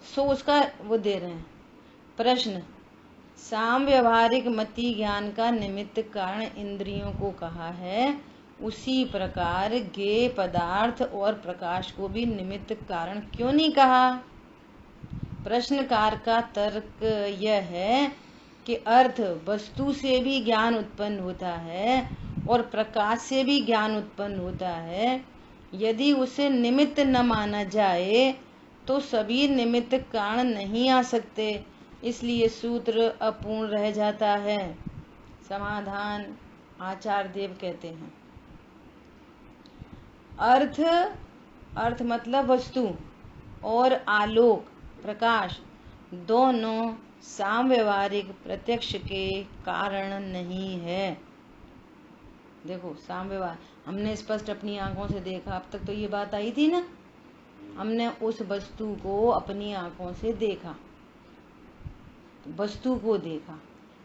सोच का वो दे रहे हैं। प्रश्न, साम व्यवहारिक मति ज्ञान का निमित्त कारण इंद्रियों को कहा है, उसी प्रकार ज्ञेय पदार्थ और प्रकाश को भी निमित्त कारण क्यों नहीं कहा? प्रश्नकार का तर्क यह है कि अर्थ वस्तु से भी ज्ञान उत्पन्न होता है और प्रकाश से भी ज्ञान उत्पन्न होता है। यदि उसे निमित्त न माना जाए तो सभी निमित्त कारण नहीं आ सकते, इसलिए सूत्र अपूर्ण रह जाता है। समाधान, आचार्य देव कहते हैं, अर्थ मतलब वस्तु और आलोक प्रकाश दोनों साम व्यवहारिक प्रत्यक्ष के कारण नहीं है। देखो, साम व्यवहार हमने स्पष्ट अपनी आंखों से देखा, अब तक तो ये बात आई थी ना, हमने उस वस्तु को अपनी आंखों से देखा, वस्तु को देखा।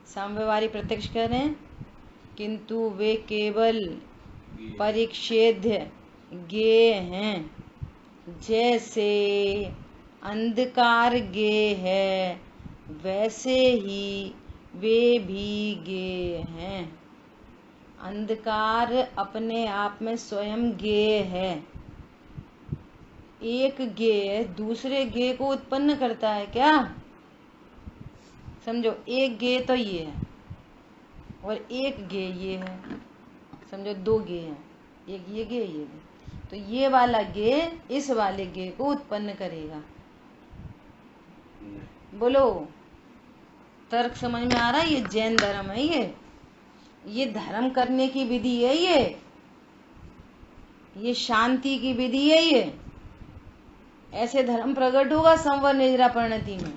साम व्यवहारिक प्रत्यक्ष कह रहे हैं, किंतु वे केवल परिच्छेद्य ज्ञेय हैं। जैसे अंधकार ज्ञेय है, वैसे ही वे भी ज्ञेय हैं। अंधकार अपने आप में स्वयं ज्ञेय है। एक ज्ञेय दूसरे ज्ञेय को उत्पन्न करता है क्या? समझो, एक ज्ञेय तो ये है और एक ज्ञेय ये है, समझो दो ज्ञेय हैं, एक ये ज्ञेय ये ज्ञेय, तो ये वाला ज्ञेय इस वाले ज्ञेय को उत्पन्न करेगा। बोलो, तर्क समझ में आ रहा है? ये जैन धर्म है, ये धर्म करने की विधि है, ये शांति की विधि है। ये ऐसे धर्म प्रकट होगा संवर निजरा परिणति में।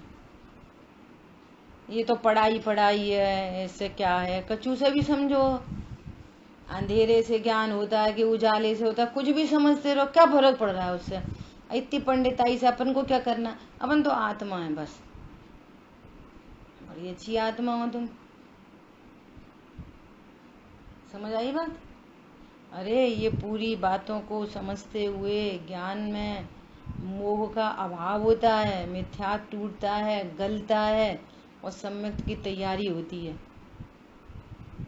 ये तो पढ़ाई है, इससे क्या है? कचू से भी समझो, अंधेरे से ज्ञान होता है कि उजाले से होता है, कुछ भी समझते रहो, क्या फर्क पड़ रहा है उससे? इतनी पंडिताई से अपन को क्या करना? अपन तो आत्मा है बस, बड़ी अच्छी आत्मा हो तुम। समझ आई बात? अरे ये पूरी बातों को समझते हुए ज्ञान में मोह का अभाव होता है, मिथ्या टूटता है, गलता है और सम्यक की तैयारी होती है।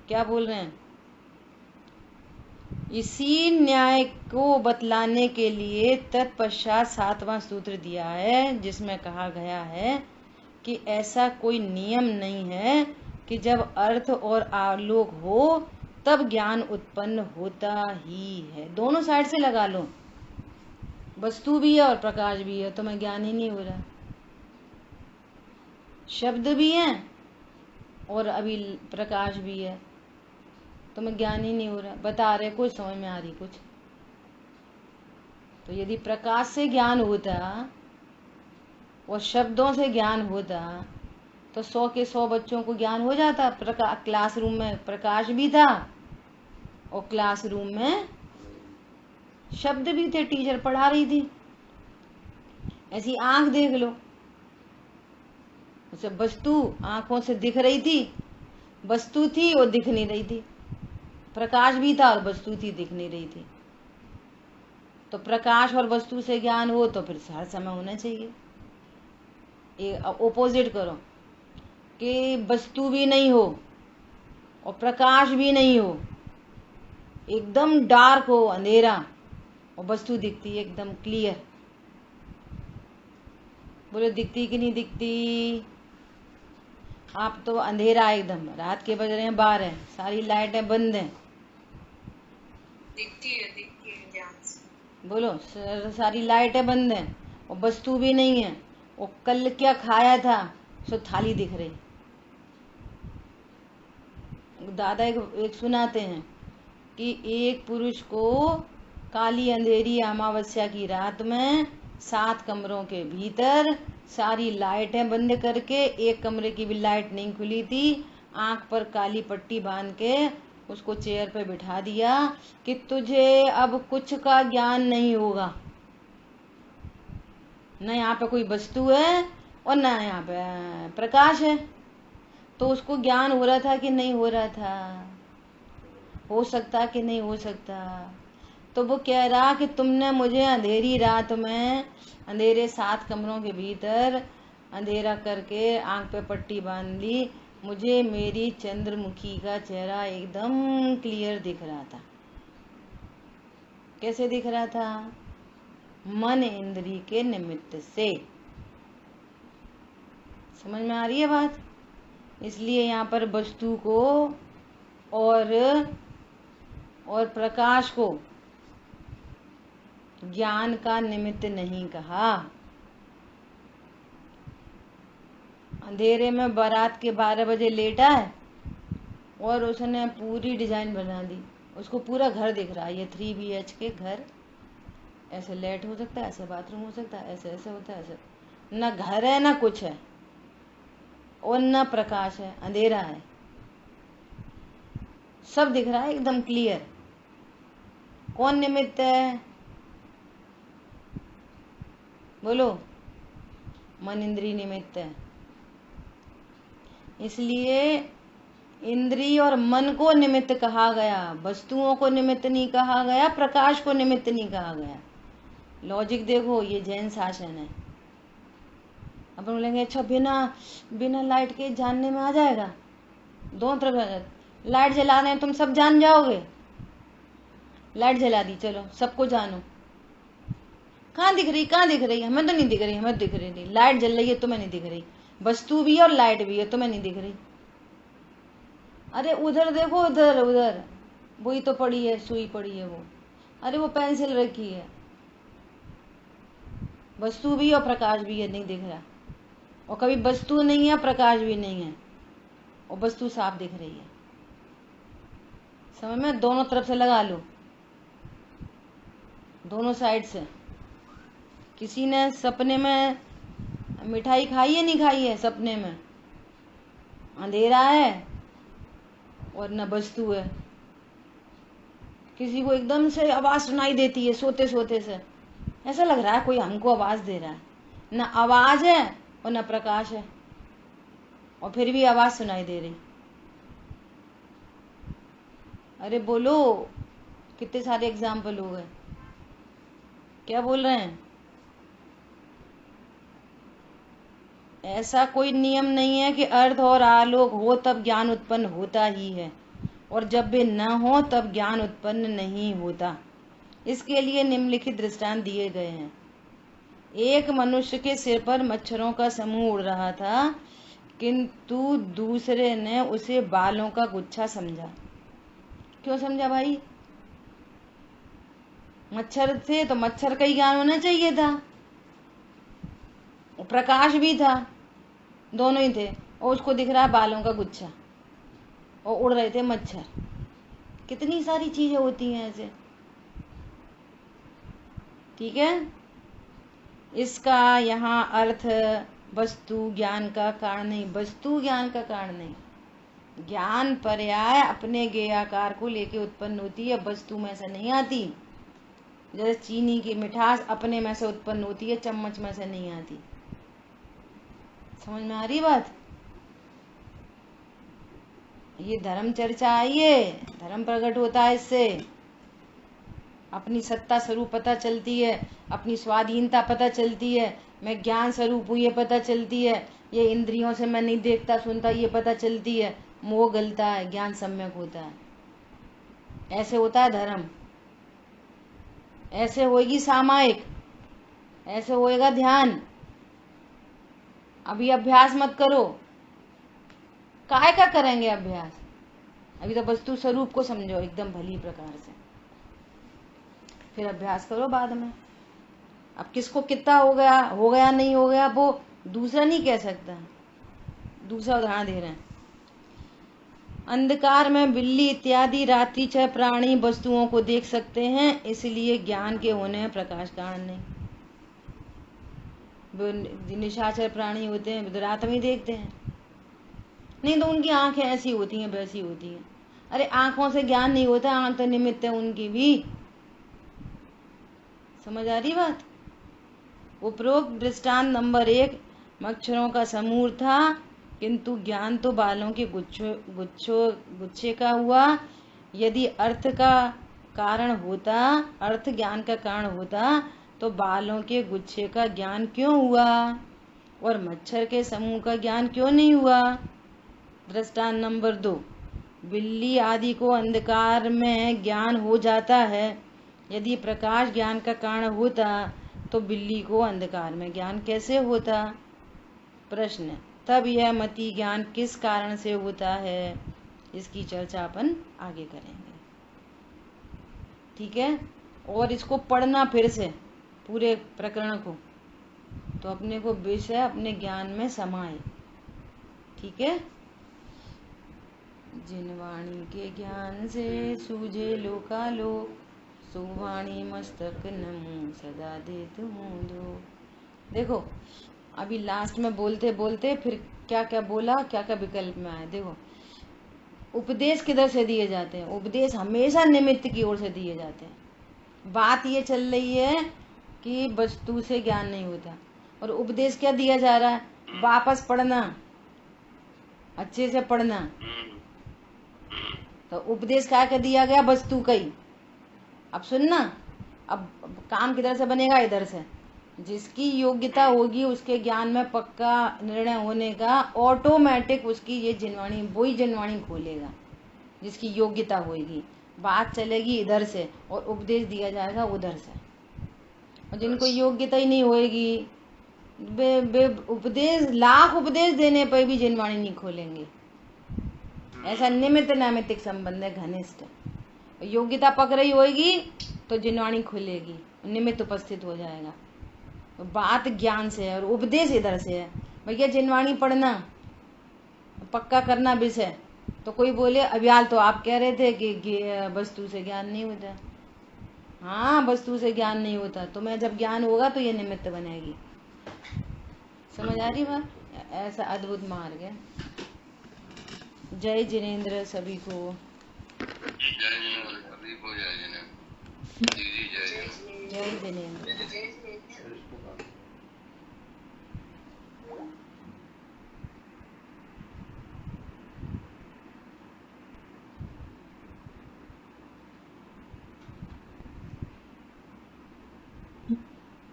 क्या बोल रहे हैं? इसी न्याय को बतलाने के लिए तत्पश्चात 7वां सूत्र दिया है, जिसमें कहा गया है कि ऐसा कोई नियम नहीं है कि जब अर्थ और आलोक हो तब ज्ञान उत्पन्न होता ही है। दोनों साइड से लगा लो, वस्तु भी है और प्रकाश भी है, तो मैं ज्ञान ही नहीं हो रहा। शब्द भी है और अभी प्रकाश भी है, तो मैं ज्ञान ही नहीं हो रहा। बता रहे कुछ, समझ में आ रही कुछ? तो यदि प्रकाश से ज्ञान होता और शब्दों से ज्ञान होता तो 100 के 100 बच्चों को ज्ञान हो जाता। क्लासरूम में प्रकाश भी था और क्लासरूम में शब्द भी थे, टीचर पढ़ा रही थी। ऐसी आंख देख लो, उसे वस्तु आंखों से दिख रही थी, वस्तु थी और दिख नहीं रही थी, प्रकाश भी था और वस्तु थी, दिख नहीं रही थी। तो प्रकाश और वस्तु से ज्ञान हो तो फिर हर समय होना चाहिए। ओपोजिट करो कि वस्तु भी नहीं हो और प्रकाश भी नहीं हो, एकदम डार्क हो, अंधेरा, और वस्तु दिखती है एकदम क्लियर। बोले दिखती कि नहीं दिखती? आप तो अंधेरा है एकदम, रात के बज रहे हैं 12, सारी लाइटें बंद हैं, दिखती है ज्ञान से। बोलो, सारी लाइटें बंद हैं और वस्तु भी नहीं है, और कल क्या खाया था सो थाली दिख रही। दादा एक सुनाते हैं कि एक पुरुष को काली अंधेरी अमावस्या की रात में 7 कमरों के भीतर सारी लाइटें बंद करके, एक कमरे की भी लाइट नहीं खुली थी, आंख पर काली पट्टी बांध के उसको चेयर पे बिठा दिया कि तुझे अब कुछ का ज्ञान नहीं होगा, न यहाँ पे कोई वस्तु है और न यहाँ पे प्रकाश है। तो उसको ज्ञान हो रहा था कि नहीं हो रहा था, हो सकता कि नहीं हो सकता। तो वो कह रहा कि तुमने मुझे अंधेरी रात में अंधेरे 7 कमरों के भीतर अंधेरा करके आंख पे पट्टी बांध दी, मुझे मेरी चंद्रमुखी का चेहरा एकदम क्लियर दिख रहा था। कैसे दिख रहा था? मन इंद्री के निमित्त से। समझ में आ रही है बात? इसलिए यहाँ पर वस्तु को और प्रकाश को ज्ञान का निमित्त नहीं कहा। अंधेरे में बारात के 12 बजे लेटा है और उसने पूरी डिजाइन बना दी, उसको पूरा घर दिख रहा है। ये 3 BHK घर, ऐसे लेट हो सकता है, ऐसे बाथरूम हो सकता है, ऐसे ऐसे होता है, ऐसे। न घर है न कुछ है और न प्रकाश है, अंधेरा है, सब दिख रहा है एकदम क्लियर। कौन निमित्त है? बोलो। मन इंद्री निमित्त है। इसलिए इंद्री और मन को निमित्त कहा गया, वस्तुओं को निमित्त नहीं कहा गया, प्रकाश को निमित्त नहीं कहा गया। लॉजिक देखो, ये जैन शासन है। अपन बोलेंगे अच्छा बिना लाइट के जानने में आ जाएगा। दोनों तरफ लाइट जला रहे हैं, तुम सब जान जाओगे। लाइट जला दी, चलो सबको जानो। कहाँ दिख रही? कहाँ दिख रही? हमें तो नहीं दिख रही, हमें दिख रही नहीं। लाइट जल रही है, तुम्हें नहीं दिख रही। वस्तु भी है और लाइट भी है, तुम्हें नहीं दिख रही। अरे उधर देखो, उधर उधर वही तो पड़ी है, सुई पड़ी है वो। अरे वो पेंसिल रखी है। वस्तु भी और प्रकाश भी है, नहीं दिख रहा। और कभी वस्तु नहीं है, प्रकाश भी नहीं है, और वस्तु साफ दिख रही है। समझ में? दोनों तरफ से लगा लो, दोनों साइड से। किसी ने सपने में मिठाई खाई है, नहीं खाई है? सपने में अंधेरा है और न वस्तु है। किसी को एकदम से आवाज सुनाई देती है सोते सोते से, ऐसा लग रहा है कोई हमको आवाज दे रहा है। न आवाज है और न प्रकाश है, और फिर भी आवाज सुनाई दे रही। अरे बोलो, कितने सारे एग्जाम्पल हो गए। क्या बोल रहे हैं? ऐसा कोई नियम नहीं है कि अर्थ और आलोक हो तब ज्ञान उत्पन्न होता ही है, और जब वे न हो तब ज्ञान उत्पन्न नहीं होता। इसके लिए निम्नलिखित दृष्टांत दिए गए हैं। एक मनुष्य के सिर पर मच्छरों का समूह उड़ रहा था, किंतु दूसरे ने उसे बालों का गुच्छा समझा। क्यों समझा भाई? मच्छर थे तो मच्छर का ही ज्ञान होना चाहिए था, प्रकाश भी था, दोनों ही थे, और उसको दिख रहा है बालों का गुच्छा, और उड़ रहे थे मच्छर। कितनी सारी चीजें होती हैं ऐसे। ठीक है? इसका यहाँ अर्थ वस्तु ज्ञान का कारण नहीं, वस्तु ज्ञान का कारण नहीं। ज्ञान पर्याय अपने ज्ञेयाकार को लेके उत्पन्न होती है, वस्तु में से नहीं आती। जैसे चीनी की मिठास अपने में से उत्पन्न होती है, चम्मच में से नहीं आती। समझ में आ रही बात? ये धर्म चर्चा आई है, धर्म प्रकट होता है इससे। अपनी सत्ता स्वरूप पता चलती है, अपनी स्वाधीनता पता चलती है, मैं ज्ञान स्वरूप हूँ ये पता चलती है, ये इंद्रियों से मैं नहीं देखता सुनता ये पता चलती है। मोह गलता है, ज्ञान सम्यक होता है। ऐसे होता है धर्म। ऐसे होएगी सामायिक, ऐसे होएगा ध्यान। अभी अभ्यास मत करो। काय का करेंगे अभ्यास? अभी तो वस्तु स्वरूप को समझो एकदम भली प्रकार से, फिर अभ्यास करो बाद में। अब किसको कितना हो गया नहीं हो गया, वो दूसरा नहीं कह सकता। दूसरा उदाहरण दे रहे हैं। अंधकार में बिल्ली इत्यादि रात्रिचर प्राणी वस्तुओं को देख सकते हैं, इसलिए ज्ञान के होने में प्रकाश कारण नहीं। निशाचर प्राणी होते हैं तो रात में देखते हैं, नहीं तो उनकी आंखें ऐसी होती हैं वैसी होती हैं। अरे आंखों से ज्ञान नहीं होता, आंख तो निमित्त है उनकी भी। समझ आ रही बात? उपरोक्त दृष्टांत नंबर 1 मच्छरों का समूह था, किंतु ज्ञान तो बालों के गुच्छे का हुआ। यदि अर्थ ज्ञान का कारण होता तो बालों के गुच्छे का ज्ञान क्यों हुआ और मच्छर के समूह का ज्ञान क्यों नहीं हुआ? दृष्टांत नंबर 2 बिल्ली आदि को अंधकार में ज्ञान हो जाता है। यदि प्रकाश ज्ञान का कारण होता तो बिल्ली को अंधकार में ज्ञान कैसे होता? प्रश्न, तब यह मति ज्ञान किस कारण से होता है? इसकी चर्चा अपन आगे करेंगे। ठीक है, और इसको पढ़ना फिर से पूरे प्रकरण को, तो अपने को विषय अपने ज्ञान में समाए। ठीक है। जिन वाणी के ज्ञान से सूझे लोकालोक, सुवाणी मस्तक नमो सदा देत हूँ दो। देखो अभी लास्ट में बोलते बोलते फिर क्या क्या बोला, क्या क्या विकल्प में आए। देखो उपदेश किधर से दिए जाते हैं? उपदेश हमेशा निमित्त की ओर से दिए जाते हैं। बात ये चल रही है कि वस्तु से ज्ञान नहीं होता, और उपदेश क्या दिया जा रहा है? वापस पढ़ना, अच्छे से पढ़ना। तो उपदेश क्या दिया गया? वस्तु का ही। अब सुनना, अब काम किधर से बनेगा? इधर से। जिसकी योग्यता होगी उसके ज्ञान में पक्का निर्णय होने का, ऑटोमेटिक उसकी ये जिनवाणी, वही जिनवाणी खोलेगा जिसकी योग्यता होगी। बात चलेगी इधर से और उपदेश दिया जाएगा उधर से। और जिनको योग्यता ही नहीं होगी, बे उपदेश, लाख उपदेश देने पर भी जिनवाणी नहीं खोलेंगे। ऐसा निमित्त नैमित्तिक संबंध है, घनिष्ठ। योग्यता पक रही होगी तो जिनवाणी खुलेगी, निमित्त उपस्थित हो जाएगा। बात ज्ञान से है और उपदेश इधर से है। भैया जिनवाणी पढ़ना, पक्का करना विषय। तो कोई बोले अभियाल तो आप कह रहे थे कि वस्तु से ज्ञान नहीं होता। हाँ, वस्तु से ज्ञान नहीं होता, तो मैं जब ज्ञान होगा तो ये निमित्त बनेगी। समझ आ रही बात? ऐसा अद्भुत मार्ग है। जय जिनेन्द्र सभी को। जय जिनेन्द्र।